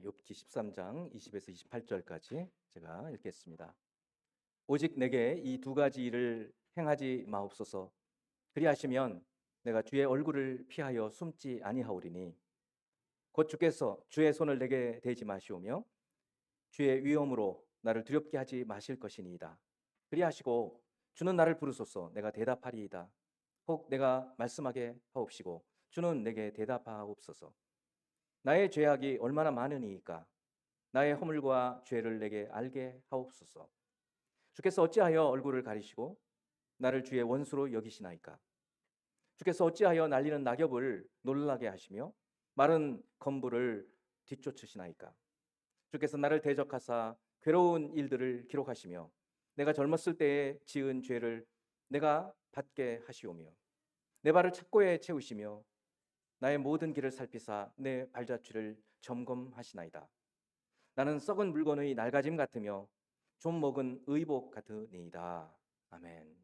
욥기 13장 20에서 28절까지 제가 읽겠습니다. 오직 내게 이 두 가지 일을 행하지 마옵소서. 그리하시면 내가 주의 얼굴을 피하여 숨지 아니하오리니 곧 주께서 주의 손을 내게 대지 마시오며 주의 위엄으로 나를 두렵게 하지 마실 것이니이다. 그리하시고 주는 나를 부르소서. 내가 대답하리이다. 혹 내가 말씀하게 하옵시고 주는 내게 대답하옵소서. 나의 죄악이 얼마나 많으니이까 나의 허물과 죄를 내게 알게 하옵소서. 주께서 어찌하여 얼굴을 가리시고 나를 주의 원수로 여기시나이까? 주께서 어찌하여 날리는 낙엽을 놀라게 하시며 마른 검부를 뒤쫓으시나이까? 주께서 나를 대적하사 괴로운 일들을 기록하시며 내가 젊었을 때에 지은 죄를 내가 받게 하시오며 내 발을 착고에 채우시며 나의 모든 길을 살피사 내 발자취를 점검하시나이다. 나는 썩은 물건의 낡아짐 같으며 좀 먹은 의복 같으니이다. 아멘.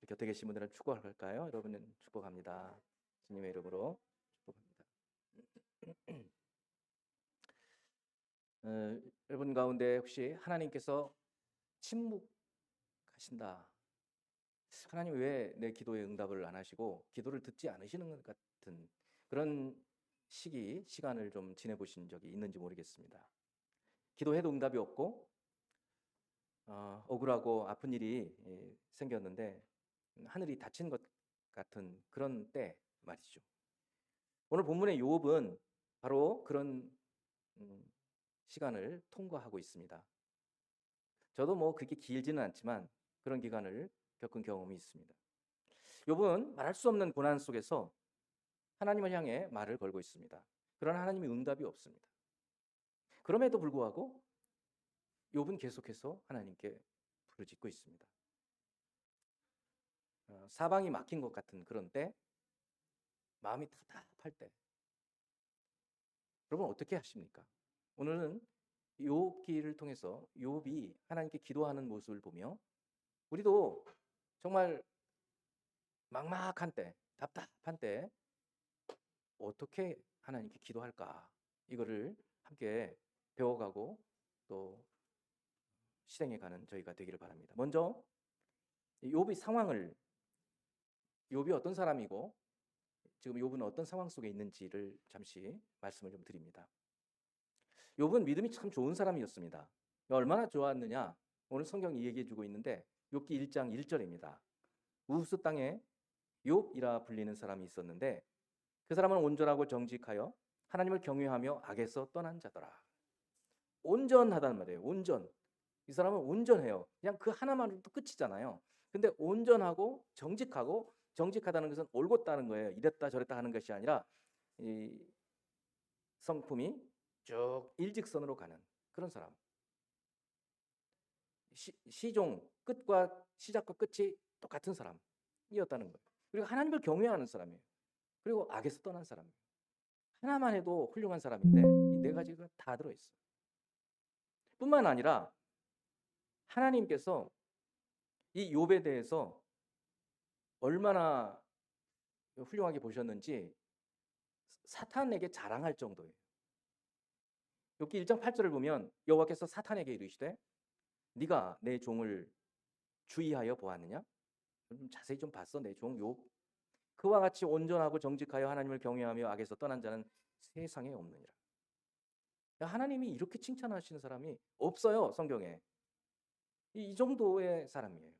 곁에 계신 분들은 축복할까요? 여러분은 축복합니다. 주님의 이름으로 축복합니다. 여러분 가운데 혹시 하나님께서 침묵하신다. 하나님 왜 내 기도에 응답을 안 하시고 기도를 듣지 않으시는 것 같은 그런 시간을 좀 지내보신 적이 있는지 모르겠습니다. 기도해도 응답이 없고 억울하고 아픈 일이 생겼는데 하늘이 닫힌 것 같은 그런 때 말이죠. 오늘 본문의 욥은 바로 그런 시간을 통과하고 있습니다. 저도 뭐 그렇게 길지는 않지만 그런 기간을 겪은 경험이 있습니다. 욥은 말할 수 없는 고난 속에서 하나님을 향해 말을 걸고 있습니다. 그러나 하나님의 응답이 없습니다. 그럼에도 불구하고 욥은 계속해서 하나님께 부르짖고 있습니다. 사방이 막힌 것 같은 그런 때, 마음이 답답할 때, 여러분 어떻게 하십니까? 오늘은 욥기를 통해서 욥이 하나님께 기도하는 모습을 보며 우리도 정말 막막한 때, 답답한 때 어떻게 하나님께 기도할까? 이거를 함께 배워가고 또 실행해가는 저희가 되기를 바랍니다. 먼저 욥의 상황을, 욥이 어떤 사람이고 지금 욥은 어떤 상황 속에 있는지를 잠시 말씀을 좀 드립니다. 욥은 믿음이 참 좋은 사람이었습니다. 얼마나 좋았느냐? 오늘 성경이 얘기해주고 있는데 욥기 1장 1절입니다. 우스 땅에 욥이라 불리는 사람이 있었는데 그 사람은 온전하고 정직하여 하나님을 경외하며 악에서 떠난 자더라. 온전하다는 말이에요. 온전. 이 사람은 온전해요. 그냥 그 하나만으로도 끝이잖아요. 근데 온전하고 정직하고, 정직하다는 것은 올곧다는 거예요. 이랬다 저랬다 하는 것이 아니라 이 성품이 쭉 일직선으로 가는 그런 사람. 시종 끝과 시작과 끝이 똑같은 사람이었다는 거예요. 그리고 하나님을 경외하는 사람이에요. 그리고 악에서 떠난 사람이에요. 하나만 해도 훌륭한 사람인데 이 네 가지가 다 들어있어요. 뿐만 아니라 하나님께서 이 욥에 대해서 얼마나 훌륭하게 보셨는지 사탄에게 자랑할 정도예요. 욥기 1장 8절을 보면 여호와께서 사탄에게 이르시되 네가 내 종을 주의하여 보았느냐? 좀 자세히 좀 봤어 내 종 욥. 그와 같이 온전하고 정직하여 하나님을 경외하며 악에서 떠난 자는 세상에 없느니라. 하나님이 이렇게 칭찬하시는 사람이 없어요, 성경에. 이 정도의 사람이에요.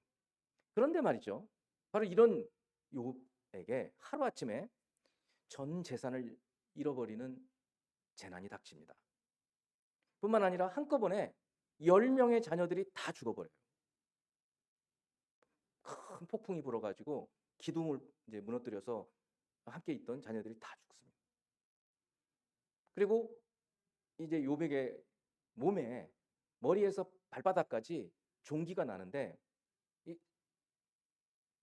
그런데 말이죠. 바로 이런 욥에게 하루아침에 전 재산을 잃어버리는 재난이 닥칩니다. 뿐만 아니라 한꺼번에 10명의 자녀들이 다 죽어버려요. 큰 폭풍이 불어가지고 기둥을 이제 무너뜨려서 함께 있던 자녀들이 다 죽습니다. 그리고 이제 욥에게 몸에 머리에서 발바닥까지 종기가 나는데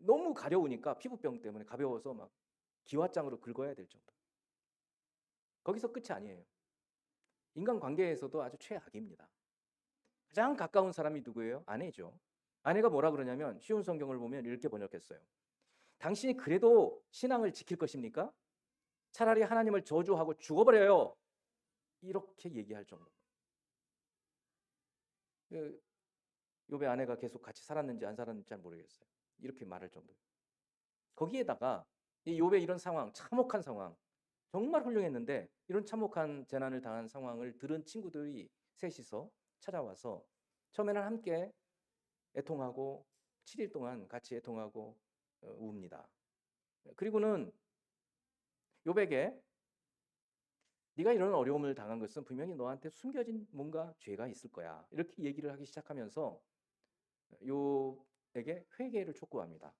너무 가려우니까 피부병 때문에 가벼워서 막 기와장으로 긁어야 될 정도. 거기서 끝이 아니에요. 인간관계에서도 아주 최악입니다. 가장 가까운 사람이 누구예요? 아내죠. 아내가 뭐라 그러냐면 쉬운 성경을 보면 이렇게 번역했어요. 당신이 그래도 신앙을 지킬 것입니까? 차라리 하나님을 저주하고 죽어버려요. 이렇게 얘기할 정도. 그 욥의 아내가 계속 같이 살았는지 안 살았는지 잘 모르겠어요. 이렇게 말할 정도. 거기에다가 이 욥의 이런 상황, 참혹한 상황, 정말 훌륭했는데 이런 참혹한 재난을 당한 상황을 들은 친구들이 셋이서 찾아와서 처음에는 함께 애통하고 7일 동안 같이 애통하고 웁니다. 그리고는 욥에게 네가 이런 어려움을 당한 것은 분명히 너한테 숨겨진 뭔가 죄가 있을 거야. 이렇게 얘기를 하기 시작하면서 욥에게 회개를 촉구합니다.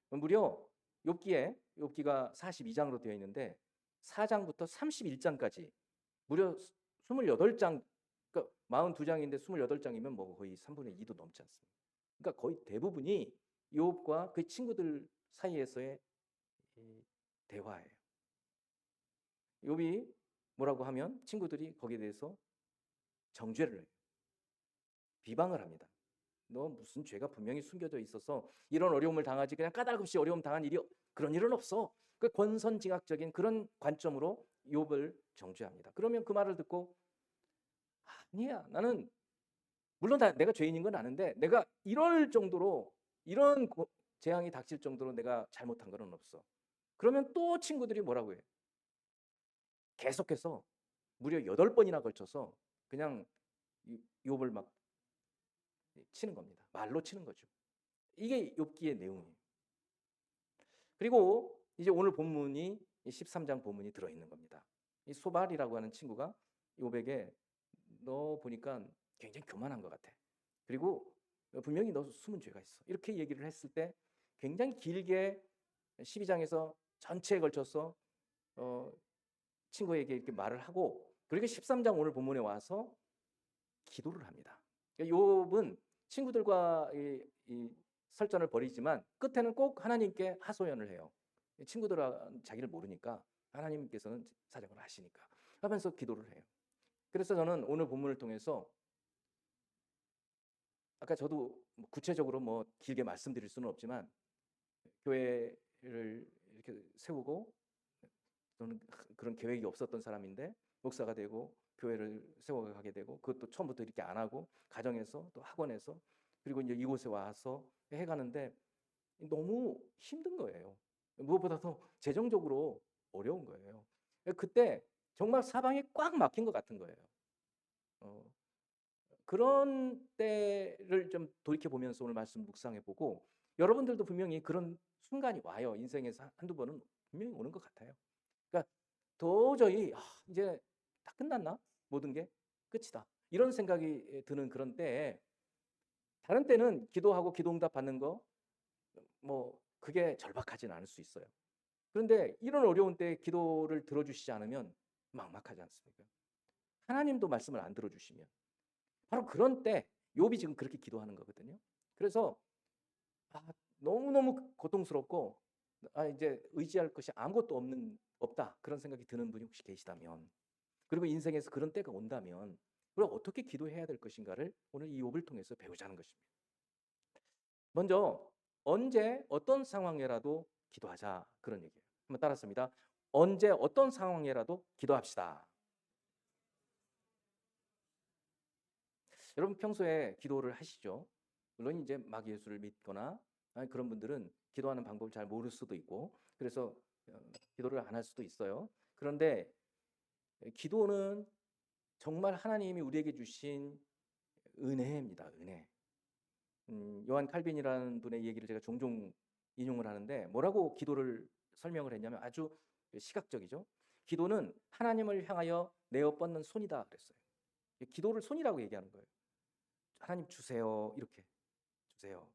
무려 욥기가 42장으로 되어 있는데 4장부터 31장까지 무려 28장, 그러니까 42장인데 28장이면 뭐 거의 3분의 2도 넘지 않습니다. 그러니까 거의 대부분이 욥과 그 친구들 사이에서의 대화예요. 욥이 뭐라고 하면 친구들이 거기에 대해서 정죄를 해요. 비방을 합니다. 너 무슨 죄가 분명히 숨겨져 있어서 이런 어려움을 당하지, 그냥 까닭없이 어려움 당한 일이 그런 일은 없어. 그 권선징악적인 그런 관점으로 욥을 정죄합니다. 그러면 그 말을 듣고 아니야, 나는 물론 내가 죄인인 건 아는데 내가 이럴 정도로 이런 재앙이 닥칠 정도로 내가 잘못한 건 없어. 그러면 또 친구들이 뭐라고 해요? 계속해서 무려 8번이나 걸쳐서 그냥 욥을 막 치는 겁니다. 말로 치는 거죠. 이게 욥기의 내용이에요. 그리고 이제 오늘 본문이 13장 본문이 들어있는 겁니다. 이 소발이라고 하는 친구가 욥에게 너 보니까 굉장히 교만한 것 같아. 그리고 분명히 너 숨은 죄가 있어. 이렇게 얘기를 했을 때 굉장히 길게 12장에서 전체에 걸쳐서 친구에게 이렇게 말을 하고, 그리고 13장 오늘 본문에 와서 기도를 합니다. 욥은 친구들과 이 설전을 벌이지만 끝에는 꼭 하나님께 하소연을 해요. 친구들은 자기를 모르니까 하나님께서는 사정을 하시니까 하면서 기도를 해요. 그래서 저는 오늘 본문을 통해서 아까 저도 구체적으로 뭐 길게 말씀드릴 수는 없지만 교회를 이렇게 세우고, 저는 그런 계획이 없었던 사람인데 목사가 되고 교회를 세워가게 되고, 그것도 처음부터 이렇게 안 하고 가정에서 또 학원에서 그리고 이제 이곳에 와서 해가는데 너무 힘든 거예요. 무엇보다도 재정적으로 어려운 거예요. 그때 정말 사방이 꽉 막힌 것 같은 거예요. 그런 때를 좀 돌이켜 보면서 오늘 말씀 묵상해 보고, 여러분들도 분명히 그런 순간이 와요. 인생에서 한두 번은 분명히 오는 것 같아요. 그러니까 도저히 이제 다 끝났나? 모든 게 끝이다. 이런 생각이 드는 그런 때에, 다른 때는 기도하고 기도응답 받는 거 뭐 그게 절박하진 않을 수 있어요. 그런데 이런 어려운 때에 기도를 들어주시지 않으면 막막하지 않습니까? 하나님도 말씀을 안 들어주시면 바로 그런 때 욥이 지금 그렇게 기도하는 거거든요. 그래서 너무너무 고통스럽고 이제 의지할 것이 아무것도 없다 그런 생각이 드는 분이 혹시 계시다면, 그리고 인생에서 그런 때가 온다면 그럼 어떻게 기도해야 될 것인가를 오늘 이 욥을 통해서 배우자는 것입니다. 먼저 언제 어떤 상황에라도 기도하자 그런 얘기예요. 한번 따라습니다. 언제 어떤 상황에라도 기도합시다. 여러분 평소에 기도를 하시죠? 물론 이제 막 예수를 믿거나 그런 분들은 기도하는 방법을 잘 모를 수도 있고 그래서 기도를 안 할 수도 있어요. 그런데 기도는 정말 하나님이 우리에게 주신 은혜입니다. 은혜. 요한 칼빈이라는 분의 얘기를 제가 종종 인용을 하는데 뭐라고 기도를 설명을 했냐면 아주 시각적이죠. 기도는 하나님을 향하여 내어 뻗는 손이다 그랬어요. 기도를 손이라고 얘기하는 거예요. 하나님 주세요. 이렇게 주세요.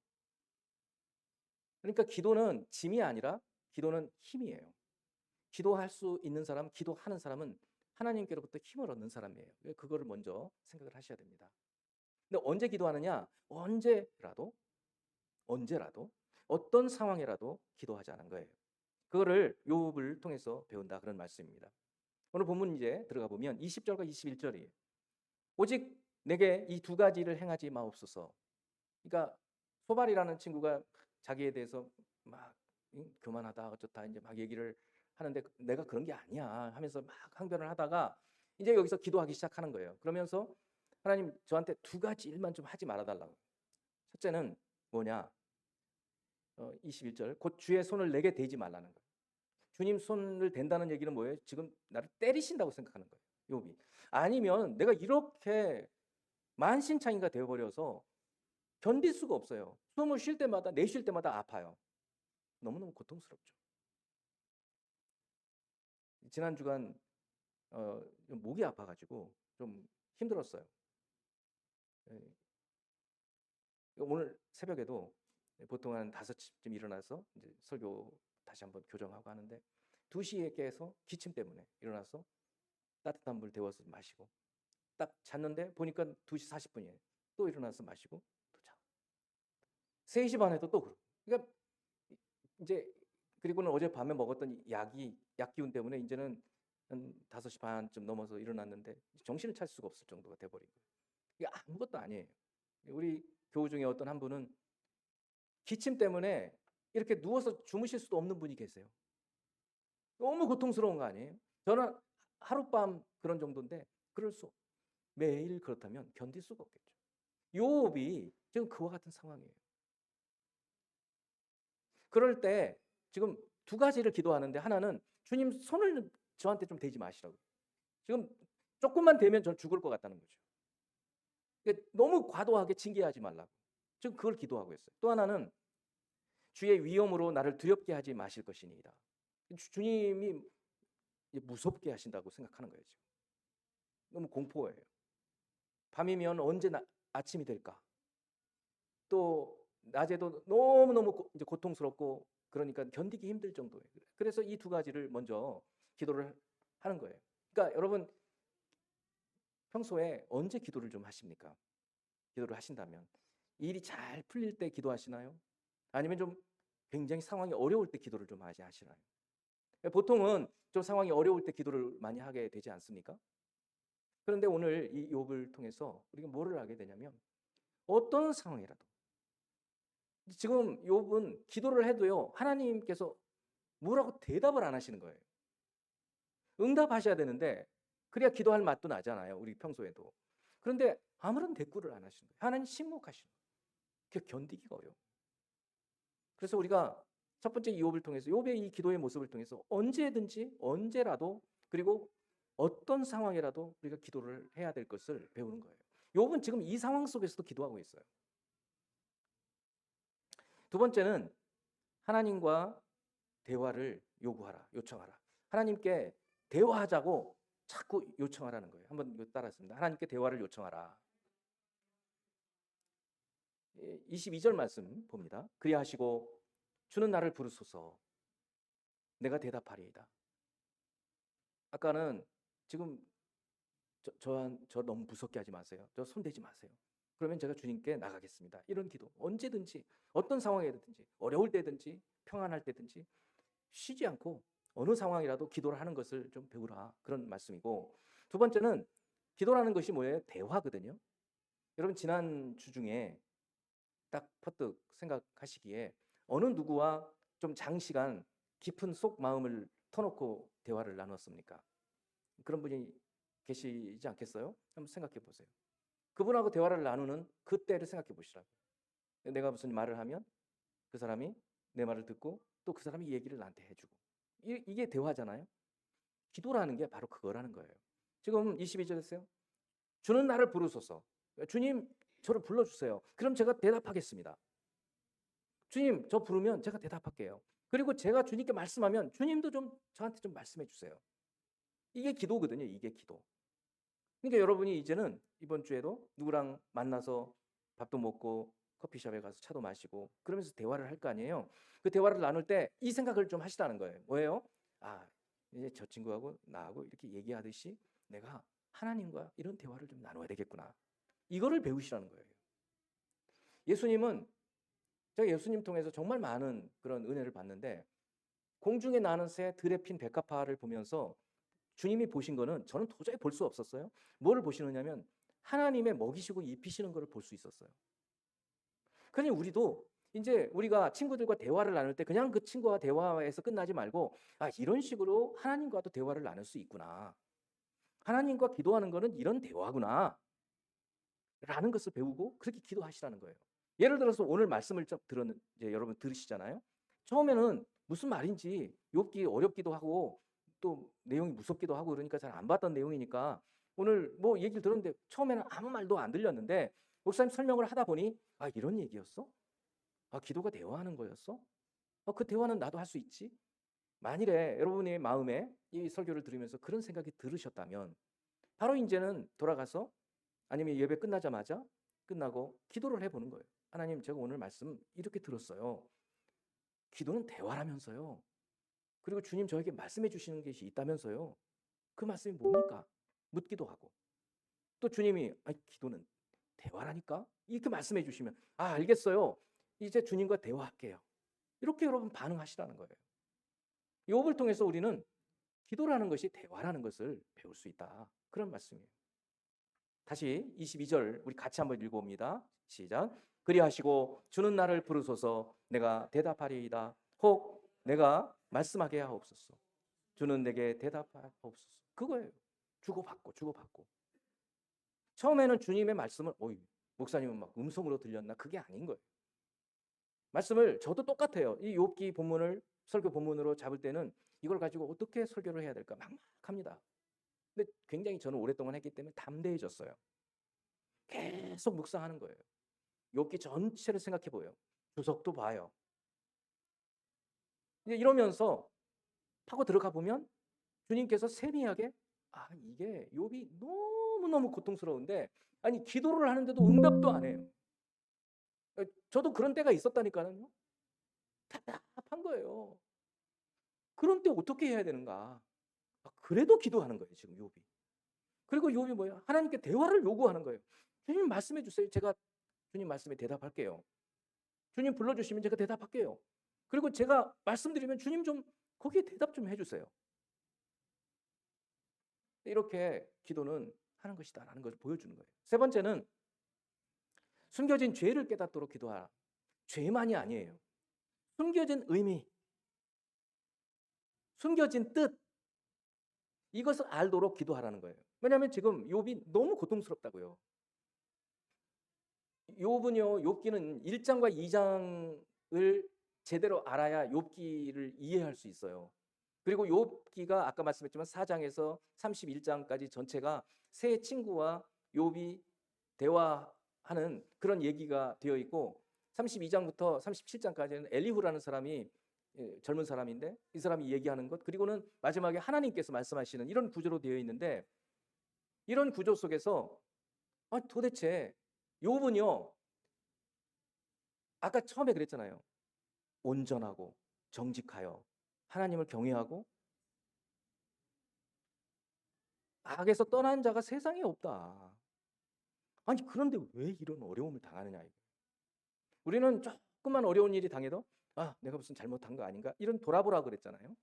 그러니까 기도는 짐이 아니라 기도는 힘이에요. 기도할 수 있는 사람, 기도하는 사람은 하나님께로부터 힘을 얻는 사람이에요. 그거를 먼저 생각을 하셔야 됩니다. 근데 언제 기도하느냐? 언제라도 어떤 상황이라도 기도하자는 거예요. 그거를 욥을 통해서 배운다 그런 말씀입니다. 오늘 본문 이제 들어가 보면 20절과 21절이에요. 오직 내게 이 두 가지를 행하지 마옵소서. 그러니까 소발이라는 친구가 자기에 대해서 막 교만하다 어쩌다 이제 막 얘기를 하는데 내가 그런 게 아니야 하면서 막 항변을 하다가 이제 여기서 기도하기 시작하는 거예요. 그러면서 하나님 저한테 두 가지 일만 좀 하지 말아달라고. 첫째는 뭐냐? 21절 곧 주의 손을 내게 대지 말라는 거예요. 주님 손을 댄다는 얘기는 뭐예요? 지금 나를 때리신다고 생각하는 거예요. 욥이. 아니면 내가 이렇게 만신창이가 되어버려서 견딜 수가 없어요. 숨을 쉴 때마다 내쉴 때마다 아파요. 너무너무 고통스럽죠. 지난 주간 목이 아파가지고 좀 힘들었어요. 오늘 새벽에도 보통 한 5시쯤 일어나서 이제 설교 다시 한번 교정하고 하는데 2시에 깨서 기침 때문에 일어나서 따뜻한 물 데워서 마시고 딱 잤는데 보니까 2시 40분이에요. 또 일어나서 마시고 또 자. 3시 반에도 또 그러고. 그러니까 이제 그리고는 어제 밤에 먹었던 약 기운 때문에 이제는 한 5시 반쯤 넘어서 일어났는데 정신을 차릴 수가 없을 정도가 돼버린 거예요. 이게 아무것도 아니에요. 우리 교우 중에 어떤 한 분은 기침 때문에 이렇게 누워서 주무실 수도 없는 분이 계세요. 너무 고통스러운 거 아니에요? 저는 하룻밤 그런 정도인데 그럴 수 매일 그렇다면 견딜 수가 없겠죠. 욥이 지금 그와 같은 상황이에요. 그럴 때 지금 두 가지를 기도하는데 하나는 주님 손을 저한테 좀 대지 마시라고. 지금 조금만 대면 전 죽을 것 같다는 거죠. 그러니까 너무 과도하게 징계하지 말라고. 지금 그걸 기도하고 있어요. 또 하나는 주의 위엄으로 나를 두렵게 하지 마실 것이니이다. 주님이 무섭게 하신다고 생각하는 거예요. 지금 너무 공포예요. 밤이면 언제 아침이 될까? 또 낮에도 너무너무 이제 고통스럽고 그러니까 견디기 힘들 정도예요. 그래서 이 두 가지를 먼저 기도를 하는 거예요. 그러니까 여러분 평소에 언제 기도를 좀 하십니까? 기도를 하신다면 일이 잘 풀릴 때 기도하시나요? 아니면 좀 굉장히 상황이 어려울 때 기도를 좀 많이 하시나요? 보통은 좀 상황이 어려울 때 기도를 많이 하게 되지 않습니까? 그런데 오늘 이 욥을 통해서 우리가 뭐를 하게 되냐면 어떤 상황이라도 지금 욥은 기도를 해도요 하나님께서 뭐라고 대답을 안 하시는 거예요. 응답하셔야 되는데 그래야 기도할 맛도 나잖아요. 우리 평소에도. 그런데 아무런 대꾸를 안 하시는 거예요. 하나님 침묵하시는 거예요. 그게 견디기가 어려워요. 그래서 우리가 첫 번째 욥을 통해서 욥의 이 기도의 모습을 통해서 언제든지 언제라도 그리고 어떤 상황이라도 우리가 기도를 해야 될 것을 배우는 거예요. 욥은 지금 이 상황 속에서도 기도하고 있어요. 두 번째는 하나님과 대화를 요청하라. 하나님께 대화하자고 자꾸 요청하라는 거예요. 한번 따라했습니다. 하나님께 대화를 요청하라. 22절 말씀 봅니다. 그리하시고 주는 나를 부르소서 내가 대답하리이다. 아까는 지금 저 너무 무섭게 하지 마세요. 저 손대지 마세요. 그러면 제가 주님께 나가겠습니다. 이런 기도 언제든지 어떤 상황이든지 어려울 때든지 평안할 때든지 쉬지 않고 어느 상황이라도 기도를 하는 것을 좀 배우라 그런 말씀이고 두 번째는 기도라는 것이 뭐예요? 대화거든요. 여러분 지난 주 중에 딱 퍼뜩 생각하시기에 어느 누구와 좀 장시간 깊은 속 마음을 터놓고 대화를 나눴습니까? 그런 분이 계시지 않겠어요? 한번 생각해 보세요. 그분하고 대화를 나누는 그때를 생각해 보시라고요. 내가 무슨 말을 하면 그 사람이 내 말을 듣고 또 그 사람이 얘기를 나한테 해주고 이게 대화잖아요. 기도라는 게 바로 그거라는 거예요. 지금 22절에서요. 주는 나를 부르소서. 주님 저를 불러주세요. 그럼 제가 대답하겠습니다. 주님 저 부르면 제가 대답할게요. 그리고 제가 주님께 말씀하면 주님도 좀 저한테 좀 말씀해 주세요. 이게 기도거든요. 이게 기도. 그러니까 여러분이 이제는 이번 주에도 누구랑 만나서 밥도 먹고 커피숍에 가서 차도 마시고 그러면서 대화를 할 거 아니에요. 그 대화를 나눌 때 이 생각을 좀 하시라는 거예요. 뭐예요? 아, 이제 저 친구하고 나하고 이렇게 얘기하듯이 내가 하나님과 이런 대화를 좀 나눠야 되겠구나. 이거를 배우시라는 거예요. 예수님은 제가 예수님 통해서 정말 많은 그런 은혜를 받는데 공중에 나는 새 들에 핀 백합화를 보면서 주님이 보신 거는 저는 도저히 볼 수 없었어요. 뭐를 보시느냐면 하나님의 먹이시고 입히시는 것을 볼 수 있었어요. 그러니 우리도 이제 우리가 친구들과 대화를 나눌 때 그냥 그 친구와 대화에서 끝나지 말고 아 이런 식으로 하나님과도 대화를 나눌 수 있구나. 하나님과 기도하는 거는 이런 대화구나 라는 것을 배우고 그렇게 기도하시라는 거예요. 예를 들어서 오늘 말씀을 좀 이제 여러분 들으시잖아요. 처음에는 무슨 말인지 욥기 어렵기도 하고 또 내용이 무섭기도 하고 그러니까 잘 안 봤던 내용이니까 오늘 뭐 얘기를 들었는데 처음에는 아무 말도 안 들렸는데 목사님 설명을 하다 보니 아, 이런 얘기였어? 아, 기도가 대화하는 거였어? 그 대화는 나도 할 수 있지? 만일에 여러분의 마음에 이 설교를 들으면서 그런 생각이 들으셨다면 바로 이제는 돌아가서 아니면 예배 끝나자마자 끝나고 기도를 해보는 거예요. 하나님, 제가 오늘 말씀 이렇게 들었어요. 기도는 대화라면서요. 그리고 주님 저에게 말씀해 주시는 것이 있다면서요. 그 말씀이 뭡니까? 묻기도 하고. 또 주님이 기도는 대화라니까? 이렇게 말씀해 주시면 알겠어요. 이제 주님과 대화할게요. 이렇게 여러분 반응하시라는 거예요. 욥을 통해서 우리는 기도라는 것이 대화라는 것을 배울 수 있다. 그런 말씀이에요. 다시 22절 우리 같이 한번 읽어봅니다. 시작. 그리하시고 주는 나를 부르소서 내가 대답하리이다. 혹 내가 말씀하게 하옵소서. 주는 내게 대답하옵소서. 그거예요. 주고받고 주고받고. 처음에는 주님의 말씀을 목사님은 막 음성으로 들렸나? 그게 아닌 거예요. 말씀을 저도 똑같아요. 이 욥기 본문을 설교 본문으로 잡을 때는 이걸 가지고 어떻게 설교를 해야 될까 막막합니다. 근데 굉장히 저는 오랫동안 했기 때문에 담대해졌어요. 계속 묵상하는 거예요. 욥기 전체를 생각해 보여요. 주석도 봐요. 이제 이러면서 파고 들어가 보면 주님께서 세미하게 이게 욥이 너무너무 고통스러운데 아니 기도를 하는데도 응답도 안 해요. 저도 그런 때가 있었다니까요. 답답한 거예요. 그런 때 어떻게 해야 되는가? 그래도 기도하는 거예요, 지금 욥이. 그리고 욥이 뭐예요? 하나님께 대화를 요구하는 거예요. 주님 말씀해 주세요. 제가 주님 말씀에 대답할게요. 주님 불러주시면 제가 대답할게요. 그리고 제가 말씀드리면 주님 좀 거기에 대답 좀 해주세요. 이렇게 기도는 하는 것이다라는 것을 보여주는 거예요. 세 번째는 숨겨진 죄를 깨닫도록 기도하라. 죄만이 아니에요. 숨겨진 의미, 숨겨진 뜻, 이것을 알도록 기도하라는 거예요. 왜냐하면 지금 욥이 너무 고통스럽다고요. 욥은요, 욥기는 1장과 2장을 제대로 알아야 욥기를 이해할 수 있어요. 그리고 욥기가 아까 말씀했지만 4장에서 31장까지 전체가 세 친구와 욥이 대화하는 그런 얘기가 되어 있고 32장부터 37장까지는 엘리후라는 사람이 젊은 사람인데 이 사람이 얘기하는 것 그리고는 마지막에 하나님께서 말씀하시는 이런 구조로 되어 있는데 이런 구조 속에서 도대체 욥은요 아까 처음에 그랬잖아요. 온전하고 정직하여 하나님을 경외하고 악에서 떠난 자가 세상에 없다. 아니 그런데 왜 이런 어려움을 당하느냐 이거. 우리는 조금만 어려운 일이 당해도 내가 무슨 잘못한 거 아닌가 이런 돌아보라 그랬잖아요.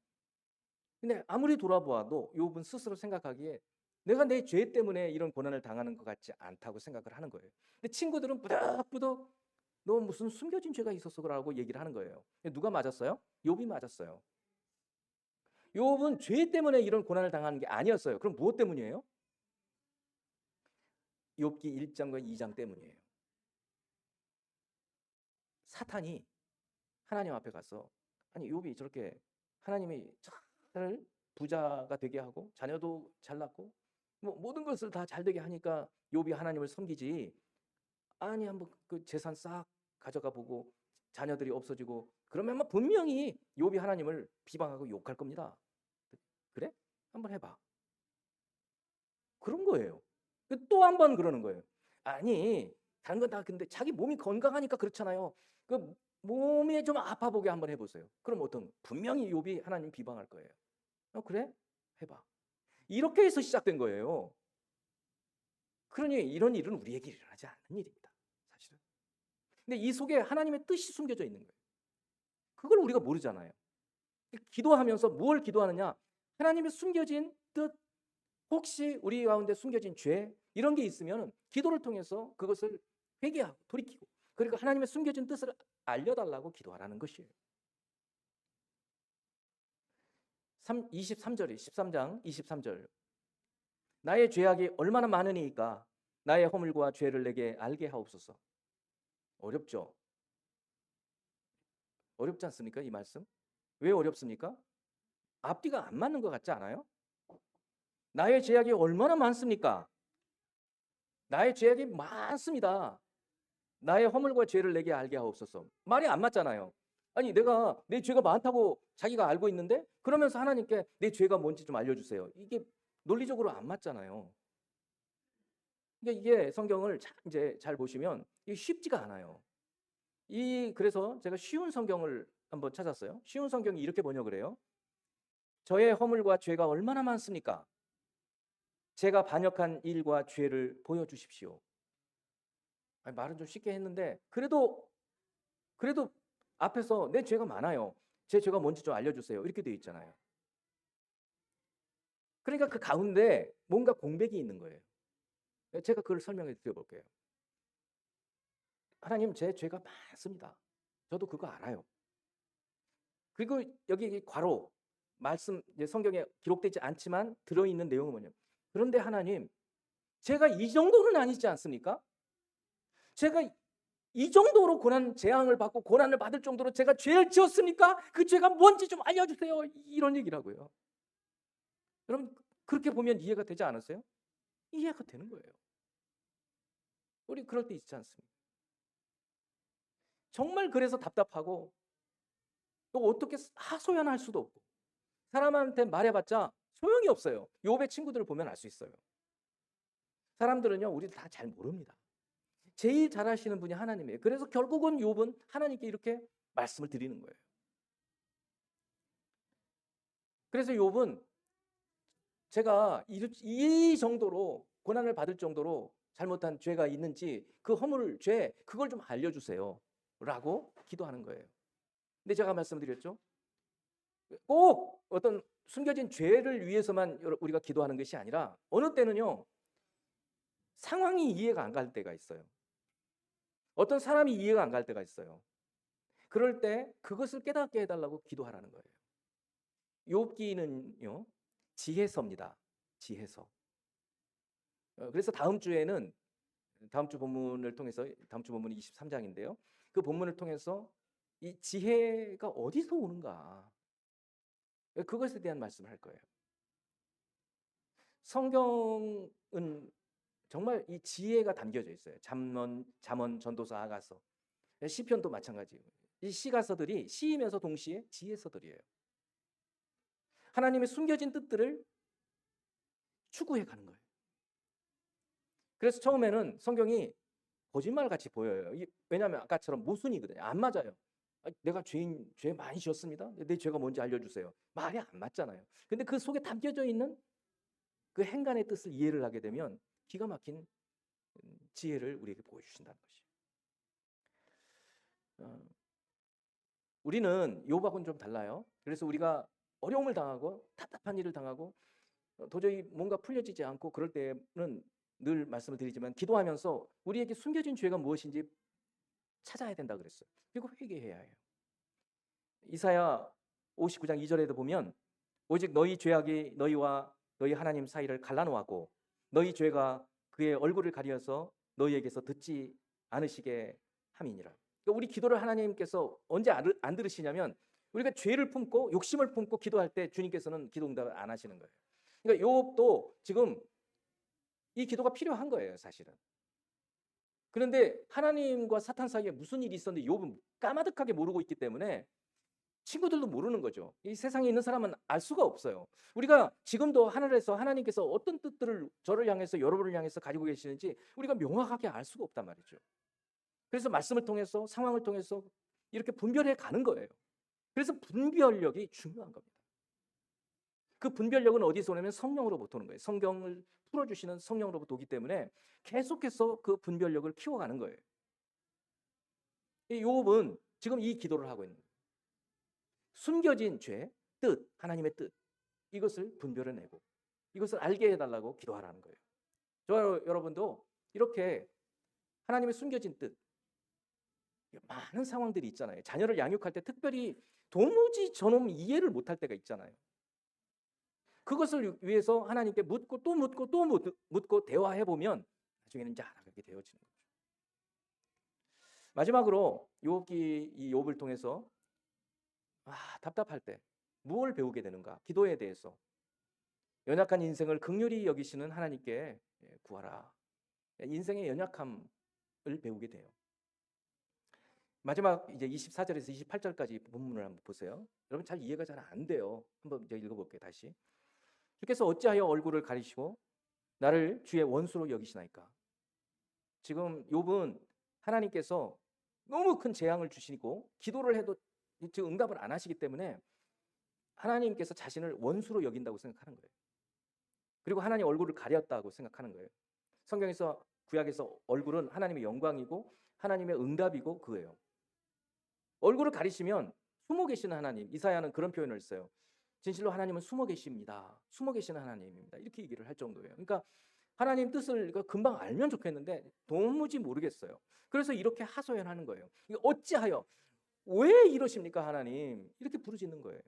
근데 아무리 돌아보아도 욥은 스스로 생각하기에 내가 내 죄 때문에 이런 고난을 당하는 것 같지 않다고 생각을 하는 거예요. 근데 친구들은 부덕부덕 너 무슨 숨겨진 죄가 있어서 그러라고 얘기를 하는 거예요. 누가 맞았어요? 욥이 맞았어요. 욥은 죄 때문에 이런 고난을 당하는 게 아니었어요. 그럼 무엇 때문이에요? 욥기 1장과 2장 때문이에요. 사탄이 하나님 앞에 가서 아니 욥이 저렇게 하나님이 잘 부자가 되게 하고 자녀도 잘 낳고 뭐 모든 것을 다 잘 되게 하니까 욥이 하나님을 섬기지. 아니 한번 그 재산 싹 가져가 보고 자녀들이 없어지고 그러면 뭐 분명히 욥이 하나님을 비방하고 욕할 겁니다. 그래? 한번 해봐. 그런 거예요. 또 한 번 그러는 거예요. 아니 다른 건 다 근데 자기 몸이 건강하니까 그렇잖아요. 그 몸에 좀 아파 보게 한번 해보세요. 그럼 분명히 욥이 하나님 비방할 거예요. 그래? 해봐. 이렇게 해서 시작된 거예요. 그러니 이런 일은 우리에게 일어나지 않는 일입니다. 사실은. 근데 이 속에 하나님의 뜻이 숨겨져 있는 거예요. 그걸 우리가 모르잖아요. 기도하면서 뭘 기도하느냐? 하나님의 숨겨진 뜻, 혹시 우리 가운데 숨겨진 죄 이런 게 있으면 기도를 통해서 그것을 회개하고 돌이키고 그리고 하나님의 숨겨진 뜻을 알려달라고 기도하라는 것이에요. 23절이 13장 23절 나의 죄악이 얼마나 많으니까 나의 허물과 죄를 내게 알게 하옵소서. 어렵죠? 어렵지 않습니까? 이 말씀? 왜 어렵습니까? 앞뒤가 안 맞는 것 같지 않아요? 나의 죄악이 얼마나 많습니까? 나의 죄악이 많습니다. 나의 허물과 죄를 내게 알게 하옵소서. 말이 안 맞잖아요. 아니, 내가 내 죄가 많다고 자기가 알고 있는데 그러면서 하나님께 내 죄가 뭔지 좀 알려주세요. 이게 논리적으로 안 맞잖아요. 그러니까 이게 성경을 이제 잘 보시면 이게 쉽지가 않아요. 그래서 제가 쉬운 성경을 한번 찾았어요. 쉬운 성경이 이렇게 번역을 해요. 저의 허물과 죄가 얼마나 많습니까? 제가 반역한 일과 죄를 보여주십시오. 아니, 말은 좀 쉽게 했는데 그래도 앞에서 내 죄가 많아요. 제 죄가 뭔지 좀 알려주세요. 이렇게 되어 있잖아요. 그러니까 그 가운데 뭔가 공백이 있는 거예요. 제가 그걸 설명해 드려볼게요. 하나님, 제 죄가 많습니다. 저도 그거 알아요. 그리고 여기 괄호 말씀 성경에 기록되지 않지만 들어있는 내용은 뭐냐면, 그런데 하나님, 제가 이 정도는 아니지 않습니까? 제가 이 정도로 재앙을 받고 고난을 받을 정도로 제가 죄를 지었습니까? 그 죄가 뭔지 좀 알려주세요. 이런 얘기라고요. 여러분, 그렇게 보면 이해가 되지 않았어요? 이해가 되는 거예요. 우리 그럴 때 있지 않습니까? 정말 그래서 답답하고 또 어떻게 하소연할 수도 없고 사람한테 말해봤자 소용이 없어요. 욥의 친구들을 보면 알 수 있어요. 사람들은요, 우리 다 잘 모릅니다. 제일 잘 아시는 분이 하나님이에요. 그래서 결국은 욥은 하나님께 이렇게 말씀을 드리는 거예요. 그래서 욥은 제가 이 정도로 고난을 받을 정도로 잘못한 죄가 있는지 그 허물 죄 그걸 좀 알려주세요 라고 기도하는 거예요. 근데 제가 말씀드렸죠, 꼭 어떤 숨겨진 죄를 위해서만 우리가 기도하는 것이 아니라 어느 때는요, 상황이 이해가 안 갈 때가 있어요. 어떤 사람이 이해가 안 갈 때가 있어요. 그럴 때 그것을 깨닫게 해달라고 기도하라는 거예요. 욥기는요, 지혜서입니다. 지혜서. 그래서 다음 주 본문을 통해서, 다음 주 본문이 23장인데요. 그 본문을 통해서 이 지혜가 어디서 오는가, 그것에 대한 말씀을 할 거예요. 성경은 정말 이 지혜가 담겨져 있어요. 잠언, 전도서, 아가서, 시편도 마찬가지예요. 이 시가서들이 시이면서 동시에 지혜서들이에요. 하나님의 숨겨진 뜻들을 추구해 가는 거예요. 그래서 처음에는 성경이 거짓말같이 보여요. 왜냐하면 아까처럼 모순이거든요. 안 맞아요. 내가 죄 많이 지었습니다. 내 죄가 뭔지 알려주세요. 말이 안 맞잖아요. 근데 그 속에 담겨져 있는 그 행간의 뜻을 이해를 하게 되면 기가 막힌 지혜를 우리에게 보여주신다는 것이에요. 우리는 욥하고는 좀 달라요. 그래서 우리가 어려움을 당하고 답답한 일을 당하고 도저히 뭔가 풀려지지 않고 그럴 때는 늘 말씀을 드리지만 기도하면서 우리에게 숨겨진 죄가 무엇인지 찾아야 된다 그랬어요. 그리고 회개해야 해요. 이사야 59장 2절에도 보면 오직 너희 죄악이 너희와 너희 하나님 사이를 갈라놓았고 너희 죄가 그의 얼굴을 가려서 너희에게서 듣지 않으시게 함이니라. 그러니까 우리 기도를 하나님께서 언제 안 들으시냐면 우리가 죄를 품고 욕심을 품고 기도할 때 주님께서는 기도 응답을 안 하시는 거예요. 그러니까 욥도 지금 이 기도가 필요한 거예요, 사실은. 그런데 하나님과 사탄 사이에 무슨 일이 있었는데 욥은 까마득하게 모르고 있기 때문에 친구들도 모르는 거죠. 이 세상에 있는 사람은 알 수가 없어요. 우리가 지금도 하늘에서 하나님께서 어떤 뜻들을 저를 향해서 여러분을 향해서 가지고 계시는지 우리가 명확하게 알 수가 없단 말이죠. 그래서 말씀을 통해서 상황을 통해서 이렇게 분별해 가는 거예요. 그래서 분별력이 중요한 겁니다. 그 분별력은 어디서 오냐면 성령으로부터 오는 거예요. 성경을 풀어주시는 성령으로부터 오기 때문에 계속해서 그 분별력을 키워가는 거예요. 이 욥은 지금 이 기도를 하고 있는 거예요. 숨겨진 죄, 뜻, 하나님의 뜻, 이것을 분별해내고 이것을 알게 해달라고 기도하라는 거예요. 저와 여러분도 이렇게 하나님의 숨겨진 뜻, 많은 상황들이 있잖아요. 자녀를 양육할 때 특별히 도무지 저놈 이해를 못할 때가 있잖아요. 그것을 위해서 하나님께 묻고 또 묻고 또 묻고 대화해 보면 나중에는 잘하게 되어지는 거죠. 마지막으로 이 욥을 통해서 답답할 때 무엇을 배우게 되는가? 기도에 대해서 연약한 인생을 긍휼히 여기시는 하나님께 구하라. 인생의 연약함을 배우게 돼요. 마지막 이제 24절에서 28절까지 본문을 한번 보세요. 여러분 잘 이해가 잘 안 돼요. 한번 이제 읽어볼게요. 다시. 주께서 어찌하여 얼굴을 가리시고 나를 주의 원수로 여기시나이까? 지금 욥은 하나님께서 너무 큰 재앙을 주시고 기도를 해도 지금 응답을 안 하시기 때문에 하나님께서 자신을 원수로 여긴다고 생각하는 거예요. 그리고 하나님 얼굴을 가렸다고 생각하는 거예요. 성경에서 구약에서 얼굴은 하나님의 영광이고 하나님의 응답이고 그거예요. 얼굴을 가리시면 숨어 계시는 하나님, 이사야는 그런 표현을 써요. 진실로 하나님은 숨어 계십니다. 숨어 계시는 하나님입니다. 이렇게 얘기를 할 정도예요. 그러니까 하나님 뜻을 금방 알면 좋겠는데 도무지 모르겠어요. 그래서 이렇게 하소연하는 거예요. 어찌하여 왜 이러십니까 하나님? 이렇게 부르짖는 거예요.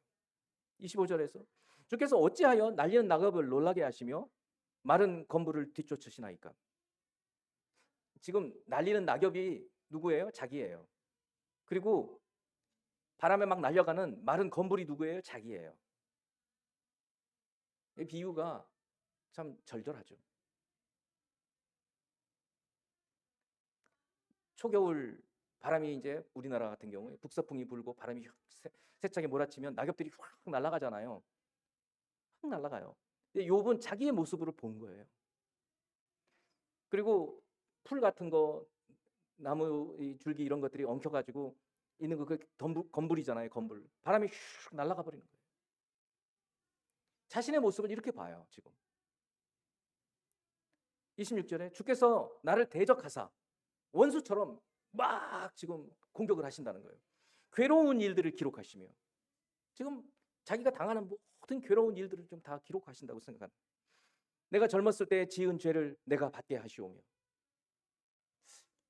25절에서 주께서 어찌하여 날리는 낙엽을 놀라게 하시며 마른 건물을 뒤쫓으시나이까? 지금 날리는 낙엽이 누구예요? 자기예요. 그리고 바람에 막 날려가는 마른 건물이 누구예요? 자기예요. 이 비유가 참 절절하죠. 초겨울 바람이 이제 우리나라 같은 경우에 북서풍이 불고 바람이 세차게 몰아치면 낙엽들이 확 날아가잖아요. 확 날아가요. 욥은 자기의 모습으로 본 거예요. 그리고 풀 같은 거, 나무 줄기 이런 것들이 엉켜가지고 있는 거, 그 건불이잖아요. 건불. 바람이 슉 날아가 버리는 거예요. 자신의 모습을 이렇게 봐요. 지금 26절에 주께서 나를 대적하사 원수처럼 막 지금 공격을 하신다는 거예요. 괴로운 일들을 기록하시며 지금 자기가 당하는 모든 괴로운 일들을 좀 다 기록하신다고 생각합니다. 내가 젊었을 때 지은 죄를 내가 받게 하시오며.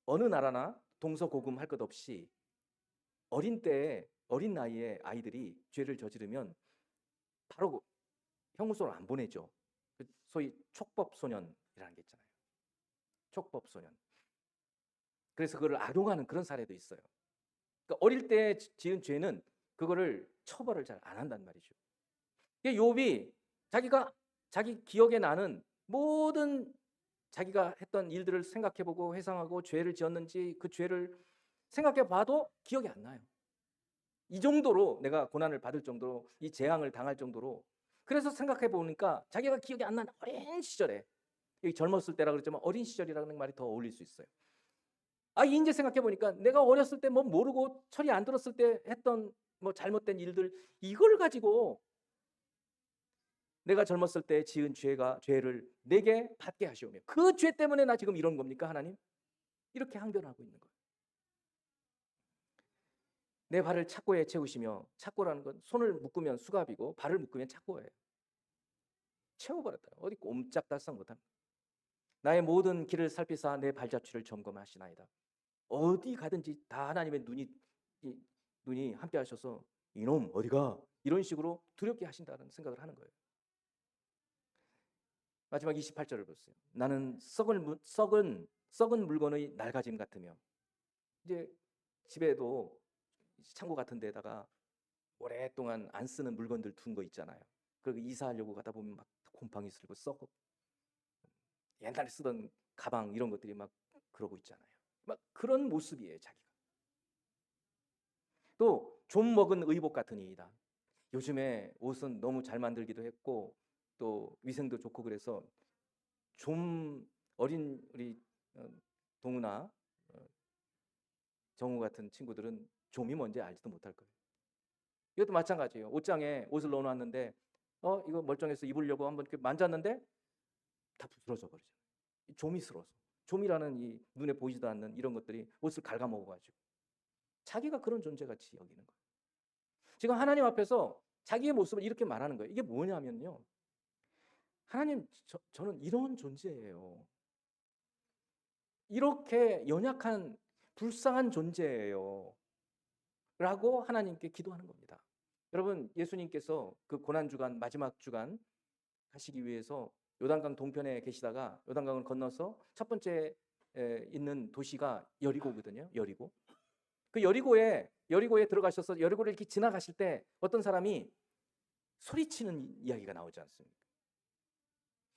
어느 나라나 동서고금 할 것 없이 어린 나이에 아이들이 죄를 저지르면 바로 형무소로 안 보내죠. 소위 촉법소년이라는 게 있잖아요. 촉법소년. 그래서 그걸 악용하는 그런 사례도 있어요. 그러니까 어릴 때 지은 죄는 그거를 처벌을 잘 안 한단 말이죠. 욥이 자기 기억에 나는 모든 자기가 했던 일들을 생각해보고 회상하고 죄를 지었는지 그 죄를 생각해봐도 기억이 안 나요. 이 정도로 내가 고난을 받을 정도로 이 재앙을 당할 정도로. 그래서 생각해보니까 자기가 기억이 안 나는 어린 시절에, 여기 젊었을 때라 그랬지만 어린 시절이라는 말이 더 어울릴 수 있어요. 이제 생각해보니까 내가 어렸을 때 뭐 모르고 철이 안 들었을 때 했던 뭐 잘못된 일들, 이걸 가지고 내가 젊었을 때 지은 죄를 내게 받게 하시오며 그 죄 때문에 나 지금 이런 겁니까 하나님? 이렇게 항변하고 있는 거예요. 내 발을 착고에 채우시며, 착고라는 건 손을 묶으면 수갑이고 발을 묶으면 착고예요. 채워버렸다. 어디 꼼짝달싹 못합니다. 나의 모든 길을 살피사 내 발자취를 점검하시나이다. 어디 가든지 다 하나님의 눈이 함께 하셔서 이놈 어디가? 이런 식으로 두렵게 하신다는 생각을 하는 거예요. 마지막 28절을 보세요. 나는 썩은 물건의 낡아짐 같으며. 이제 집에도 창고 같은 데다가 오랫동안 안 쓰는 물건들 둔 거 있잖아요. 그리고 이사하려고 가다 보면 막 곰팡이 슬고 썩고 옛날에 쓰던 가방 이런 것들이 막 그러고 있잖아요. 막 그런 모습이에요, 자기가. 또 좀 먹은 의복 같으니이다. 요즘에 옷은 너무 잘 만들기도 했고 또 위생도 좋고 그래서 좀 어린 우리 동우나 정우 같은 친구들은 좀이 뭔지 알지도 못할 거예요. 이것도 마찬가지예요. 옷장에 옷을 넣어놨는데 이거 멀쩡해서 입으려고 한번 이렇게 만졌는데 다 부스러져 버리잖아요. 좀이스러워서. 좀이라는 이 눈에 보이지도 않는 이런 것들이 옷을 갉아먹어가지고 자기가 그런 존재같이 여기는 거예요. 지금 하나님 앞에서 자기의 모습을 이렇게 말하는 거예요. 이게 뭐냐면요, 하나님, 저는 이런 존재예요. 이렇게 연약한 불쌍한 존재예요 라고 하나님께 기도하는 겁니다. 여러분, 예수님께서 그 고난주간 마지막 주간 가시기 위해서 요단강 동편에 계시다가 요단강을 건너서 첫 번째 있는 도시가 여리고거든요. 여리고. 그 여리고에 들어가셔서 여리고를 이렇게 지나가실 때 어떤 사람이 소리치는 이야기가 나오지 않습니까?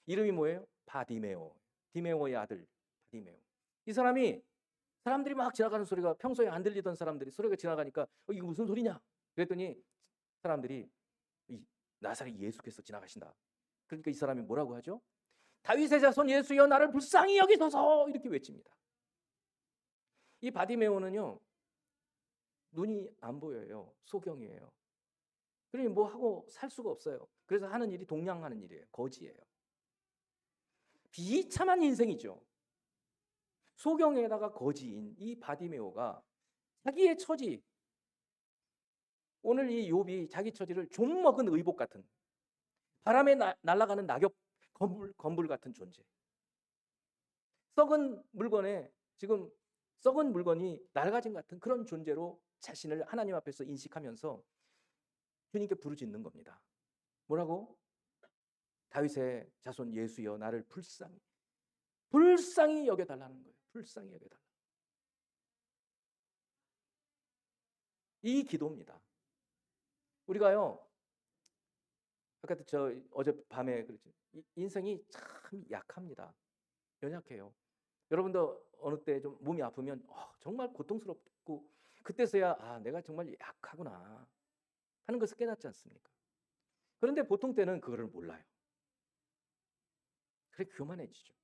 이름이 뭐예요? 바디메오. 디메오의 아들 바디메오. 이 사람이 사람들이 막 지나가는 소리가 평소에 안 들리던 사람들이 소리가 지나가니까 이거 무슨 소리냐? 그랬더니 사람들이 이 나사렛 예수께서 지나가신다. 그러니까 이 사람이 뭐라고 하죠? 다윗의 자손 예수여 나를 불쌍히 여기소서 이렇게 외칩니다. 이 바디메오는요 눈이 안 보여요. 소경이에요. 그러니 뭐 하고 살 수가 없어요. 그래서 하는 일이 동냥하는 일이에요. 거지예요. 비참한 인생이죠. 소경에다가 거지인 이 바디메오가 자기의 처지, 오늘 이 욥이 자기 처지를 좀 먹은 의복 같은, 바람에 날아가는 낙엽 건불 같은 존재, 썩은 물건에 지금 썩은 물건이 낡아진 같은 그런 존재로 자신을 하나님 앞에서 인식하면서 주님께 부르짖는 겁니다. 뭐라고? 다윗의 자손 예수여 나를 불쌍히 여겨달라는 거예요. 불쌍히 여겨달라. 이 기도입니다. 우리가요 아까도 저 어젯밤에 그랬죠. 인생이 참 약합니다. 연약해요. 여러분도 어느 때 좀 몸이 아프면 정말 고통스럽고 그때서야 내가 정말 약하구나 하는 것을 깨닫지 않습니까? 그런데 보통 때는 그거를 몰라요. 그래 교만해지죠.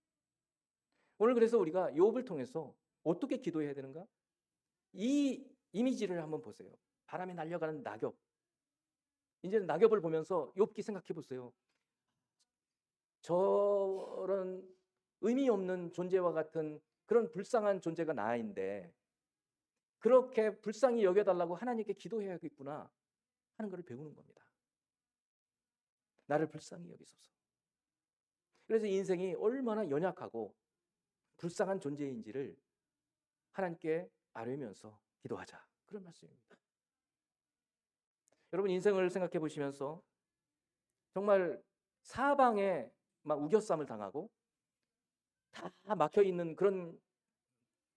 오늘 그래서 우리가 욥을 통해서 어떻게 기도해야 되는가? 이 이미지를 한번 보세요. 바람에 날려가는 낙엽. 이제는 낙엽을 보면서 욥기 생각해 보세요. 저런 의미 없는 존재와 같은 그런 불쌍한 존재가 나인데 그렇게 불쌍히 여겨달라고 하나님께 기도해야겠구나 하는 것을 배우는 겁니다. 나를 불쌍히 여기소서. 그래서 인생이 얼마나 연약하고 불쌍한 존재인지를 하나님께 아뢰면서 기도하자. 그런 말씀입니다. 여러분 인생을 생각해 보시면서 정말 사방에 막 우겨쌈을 당하고 다 막혀 있는 그런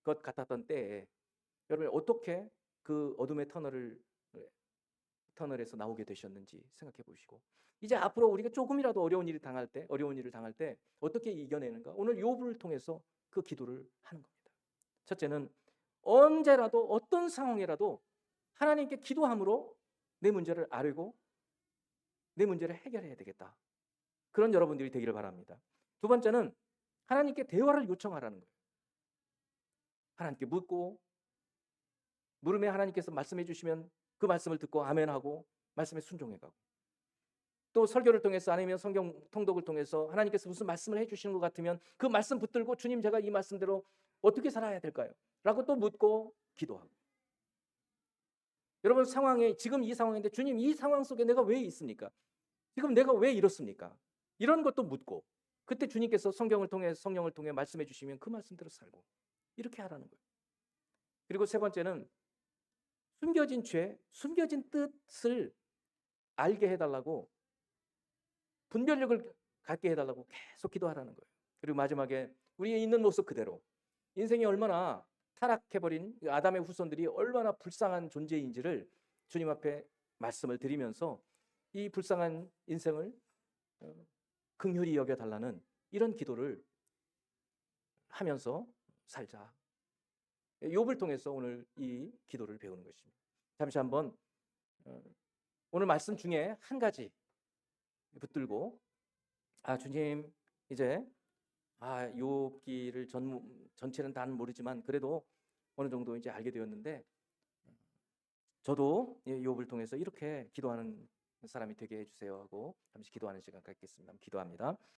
것 같았던 때에 여러분 어떻게 그 어둠의 터널에서 나오게 되셨는지 생각해 보시고 이제 앞으로 우리가 조금이라도 어려운 일을 당할 때 어떻게 이겨내는가? 오늘 욥을 통해서 그 기도를 하는 겁니다. 첫째는 언제라도 어떤 상황이라도 하나님께 기도함으로 내 문제를 아뢰고 내 문제를 해결해야 되겠다. 그런 여러분들이 되기를 바랍니다. 두 번째는 하나님께 대화를 요청하라는 거예요. 하나님께 묻고 물으면 하나님께서 말씀해 주시면 그 말씀을 듣고 아멘하고 말씀에 순종해가고 또 설교를 통해서 아니면 성경 통독을 통해서 하나님께서 무슨 말씀을 해주시는 것 같으면 그 말씀 붙들고 주님 제가 이 말씀대로 어떻게 살아야 될까요? 라고 또 묻고 기도하고 여러분 지금 이 상황인데 주님 이 상황 속에 내가 왜 있습니까? 지금 내가 왜 이렇습니까? 이런 것도 묻고 그때 주님께서 성경을 통해 말씀해 주시면 그 말씀대로 살고 이렇게 하라는 거예요. 그리고 세 번째는 숨겨진 죄, 숨겨진 뜻을 알게 해달라고 분별력을 갖게 해달라고 계속 기도하라는 거예요. 그리고 마지막에 우리의 있는 모습 그대로 인생이 얼마나 타락해버린 아담의 후손들이 얼마나 불쌍한 존재인지를 주님 앞에 말씀을 드리면서 이 불쌍한 인생을 긍휼히 여겨달라는 이런 기도를 하면서 살자. 욥을 통해서 오늘 이 기도를 배우는 것입니다. 잠시 한번 오늘 말씀 중에 한 가지 붙들고 주님 이제 욥기를 전체는 다는 모르지만 그래도 어느 정도 이제 알게 되었는데 저도 욥을 통해서 이렇게 기도하는 사람이 되게 해주세요 하고 잠시 기도하는 시간 갖겠습니다. 기도합니다.